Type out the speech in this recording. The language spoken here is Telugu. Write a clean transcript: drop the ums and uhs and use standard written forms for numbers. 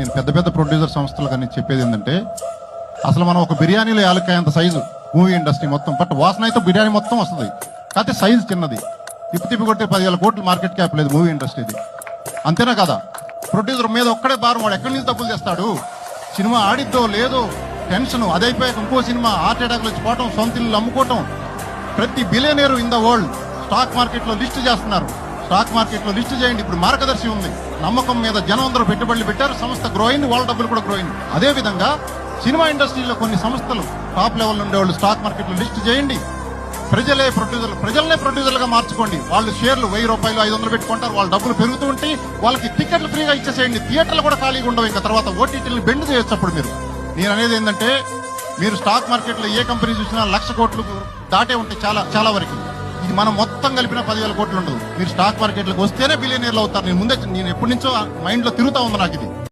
నేను పెద్ద పెద్ద ప్రొడ్యూసర్ సంస్థలు కానీ చెప్పేది ఏంటంటే, అసలు మనం ఒక బిర్యానీలో యాలక్కాయ అంత సైజు మూవీ ఇండస్ట్రీ మొత్తం, బట్ వాసన అయితే బిర్యానీ మొత్తం వస్తుంది, కాకపోతే సైజు చిన్నది. తిప్పి కొట్టే 10,000 కోట్ల మార్కెట్ క్యాప్ లేదు మూవీ ఇండస్ట్రీది. అంతేనా కదా? ప్రొడ్యూసర్ మీద ఒక్కడే భారం, వాడు ఎక్కడి నుంచి డబ్బులు తెస్తాడు? సినిమా ఆడిద్దో లేదో టెన్షన్, అదైపోయాక ఇంకో సినిమా హార్ట్ అటాక్లు వచ్చిపోవటం, సొంత ఇల్లు అమ్ముకోవటం. ప్రతి billionaire in the world stock market లో లిస్ట్ చేస్తున్నారు. స్టాక్ మార్కెట్ లో లిస్ట్ చేయండి. ఇప్పుడు మార్గదర్శి ఉంది, నమ్మకం మీద జనం అందరూ పెట్టుబడులు పెట్టారు, సంస్థ గ్రో అయింది, వాళ్ళ డబ్బులు కూడా గ్రో అయింది. అదే విధంగా సినిమా ఇండస్ట్రీలో కొన్ని సంస్థలు టాప్ లెవెల్ ఉండేవాళ్ళు స్టాక్ మార్కెట్ లో లిస్ట్ చేయండి. ప్రజలనే ప్రొడ్యూసర్లుగా మార్చుకోండి. వాళ్ళు షేర్లు 1000 రూపాయలు 500 పెట్టుకుంటారు, వాళ్ళ డబ్బులు పెరుగుతూ ఉంటాయి, వాళ్ళకి టికెట్లు ఫ్రీగా ఇచ్చేసేయండి. థియేటర్లు కూడా ఖాళీగా ఉండవు. ఇంకా తర్వాత ఓటీటీలు బెండ్ చేయొచ్చు. అప్పుడు నేను అనేది ఏంటంటే, మీరు స్టాక్ మార్కెట్ లో ఏ కంపెనీ చూసినా 1,00,000 కోట్లు దాటే ఉంటాయి చాలా వరకు. ఇది మనం మొత్తం కలిపిన 10,000 కోట్లు ఉండదు. మీరు స్టాక్ మార్కెట్లకు వస్తేనే బిలియనీర్లు అవుతారు. నేను ఎప్పటి నుంచో మైండ్ లో తిరుగుతా ఉంది నాకు ఇది.